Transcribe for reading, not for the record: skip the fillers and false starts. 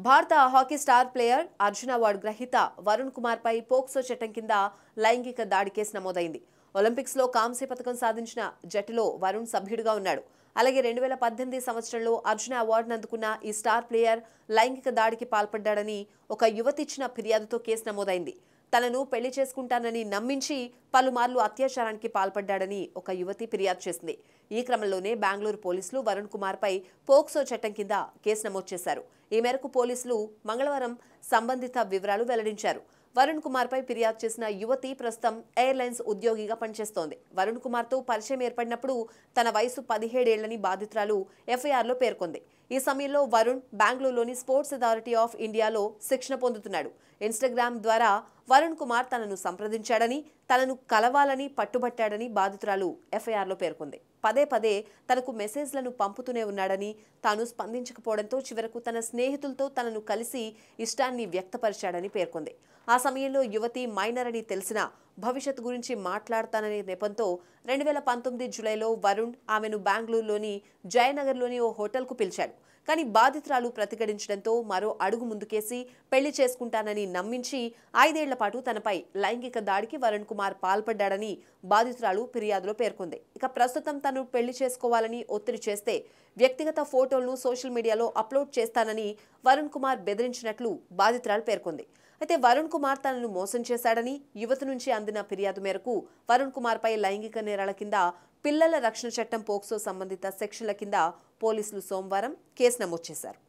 భారత hockey star player Arjuna award గ్రహీత వరుణ్ కుమార్ పై POCSO చట్టం కింద లైంగిక దాడి కేసు నమోదైంది. ఒలింపిక్స్ లో కాంస్య పతకం సాధించిన జట్టులో వరుణ్ సభ్యుడిగా ఉన్నాడు. అలాగే 2018 సంవత్సరంలో అర్జున అవార్డును అందుకున్న ఈ స్టార్ ప్లేయర్ లైంగిక దాడికి పాల్పడ్డాడని ఒక యువతి ఇచ్చిన ఫిర్యాదుతో కేసు నమోదైంది. తనను పెళ్లి చేసుకుంటానని నమ్మించి పలుమార్లు అత్యాచారానికి పాల్పడ్డాడని ఒక యువతి ఫిర్యాదు చేసింది. ఈ క్రమంలోనే బెంగళూరు పోలీసులు వరుణ్ కుమార్ పై పోక్సో చట్టం కింద కేసు నమోదు చేశారు. ఈ మేరకు పోలీసులు మంగళవారం సంబంధిత వివరాలు వెల్లడించారు. వరుణ్ కుమార్ పై ఫిర్యాదు చేసిన యువతి ప్రస్తుతం ఎయిర్లైన్స్ ఉద్యోగిగా పనిచేస్తోంది. వరుణ్ కుమార్ తో పరిచయం ఏర్పడినప్పుడు తన వయసు 17 ఏళ్లని బాధితురాలు ఎఫ్ఐఆర్లో పేర్కొంది. ఈ సమయంలో వరుణ్ బెంగళూరులోని స్పోర్ట్స్ అథారిటీ ఆఫ్ ఇండియాలో శిక్షణ పొందుతున్నాడు. ఇన్స్టాగ్రామ్ ద్వారా వరుణ్ కుమార్ తనను సంప్రదించాడని, తనను కలవాలని పట్టుబట్టాడని బాధితురాలు ఎఫ్ఐఆర్లో పేర్కొంది. పదే పదే తనకు మెసేజ్లను పంపుతూనే ఉన్నాడని, తాను స్పందించకపోవడంతో చివరకు తన స్నేహితులతో తనను కలిసి ఇష్టాన్ని వ్యక్తపరిచాడని పేర్కొంది. ఆ సమయంలో యువతి మైనర్ అని తెలిసిన భవిష్యత్తు గురించి మాట్లాడతాననే నెపంతో 2019 జూలైలో వరుణ్ ఆమెను బెంగళూరులోని జయనగర్లోని ఓ హోటల్కు పిలిచాడు. కానీ బాధితురాలు ప్రతిఘటించడంతో మరో అడుగు ముందుకేసి పెళ్లి చేసుకుంటానని నమ్మించి 5 ఏళ్ల పాటు తనపై లైంగిక దాడికి వరుణ్ కుమార్ పాల్పడ్డాడని బాధితురాలు ఫిర్యాదులో పేర్కొంది. ఇక ప్రస్తుతం తను పెళ్లి చేసుకోవాలని ఒత్తిడి చేస్తే వ్యక్తిగత ఫోటోలను సోషల్ మీడియాలో అప్లోడ్ చేస్తానని వరుణ్ కుమార్ బెదిరించినట్లు బాధితురాలు పేర్కొంది. అయితే వరుణ్ కుమార్ తనను మోసం చేశాడని యువతి నుంచి అందిన ఫిర్యాదు మేరకు వరుణ్ కుమార్ పై లైంగిక నేరాల కింద పిల్లల రక్షణ చట్టం పోక్సో సంబంధిత సెక్షన్ల కింద పోలీసులు సోమవారం కేసు నమోదు చేశారు.